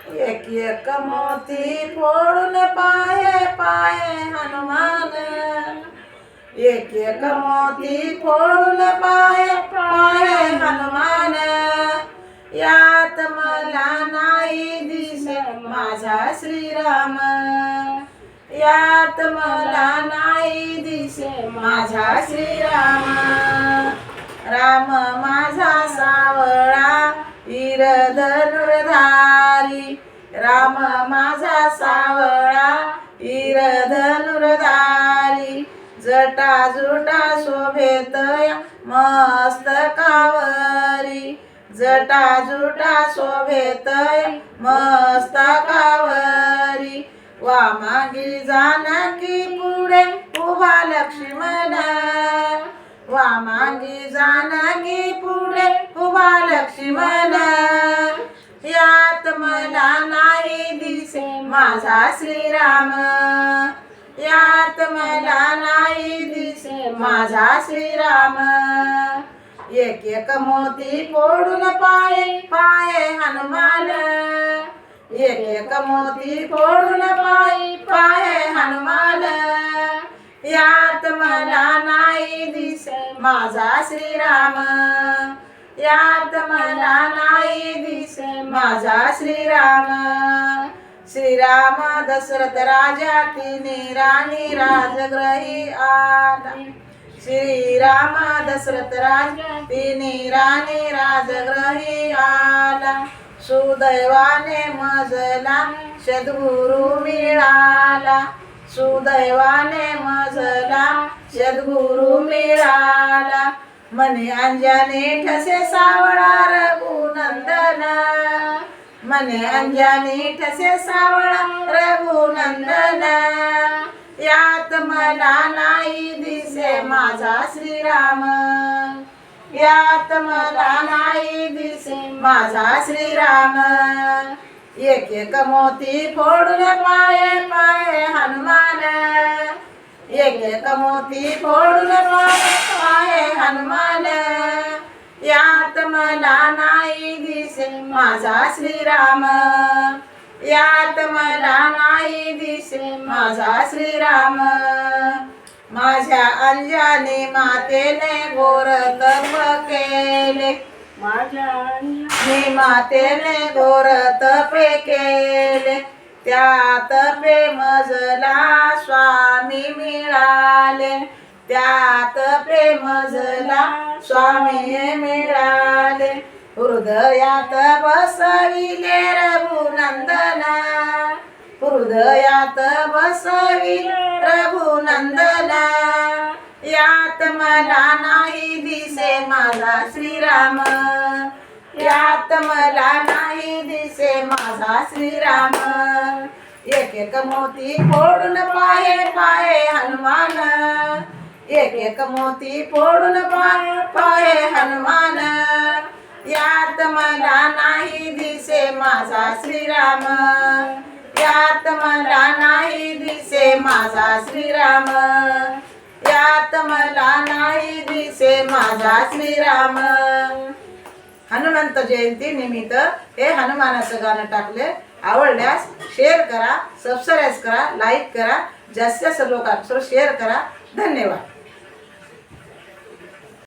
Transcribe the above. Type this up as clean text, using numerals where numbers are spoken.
एक एक मोती फोडून पाये पाये हनुमान, एक एक मोती फोडून पाये पाये हनुमान, यात मला नाही दिसे माझा श्रीराम, यात मला नाही दिसे माझा श्रीराम, राम माझा सावळा वीर धनुर्धारी, राम माझा सावळा वीर धनुर्धारी, जटा जुटा शोभेतया मस्तकावरी, जटा जुटा शोभेतया मस्तकावरी, वामागी जानकी पुढे उभा लक्ष्मण, वामागी जानकी पुढे उभा लक्ष्मण, यात मला नाही दिसे माझा श्रीराम, यात मला नाही दिसे माझा श्रीराम, एक एक मोती फोडून पाये पाये हनुमान, एक एक मोती फोडून पाये पाये हनुमान, यात मला नाही दिसे माझा श्रीराम, यात मला नाही दिसे माझा श्रीराम, श्रीराम दशरथ राजा तिन्ही राणी राजगृही आला, श्रीराम दशरथ राजा तिन्ही राणी राजगृही आला, सुदैवाने मजला सद्गुरु मिळाला, सुदैवाने मजला सद्गुरु मिळाला, मने अंजनी ठसे सावळा रघुनंदन, मने अंजनी ठसे सावळा रघुनंदन, यात मला नाही दिसे माझा श्रीराम, यात मला नाही दिसे माझा श्रीराम, एक एक मोती फोडून पाये पाये हनुमान, एक एक मोती फोडून पाये पाये हनुमान, यात मला नाही दिसे माझा श्रीराम, यात मला नाही दिसे माझा श्रीराम, माझ्या अंजनी मातेने घोर तप केले, माझ्या अंजनी मातेने घोर तपे केले, त्या तपे मजला स्वामी मिळाले, त्या तपे मजला स्वामी मिळाले, हृदयात बसविले रघुनंदन, हृदयात बसविले रघुनंदन, यात मला नाही दिसे माझा श्रीराम, यात मला नाही दिसे माझा श्रीराम, एक एक मोती फोडून पाये पाये हनुमान, एक एक मोती फोडून पाये पाये हनुमान, यात मला नाही दिसे माझा श्रीराम, यात मला नाही दिसे माझा श्रीराम, यात मला नाही दिसे माझा श्रीराम. हनुमंत जयंती निमित्त हे हनुमानाचं गाणं टाकले. आवडल्यास शेअर करा, सबस्क्राईब करा, लाईक करा, जास्तीत जास्त लोकांसोबत शेअर करा. धन्यवाद.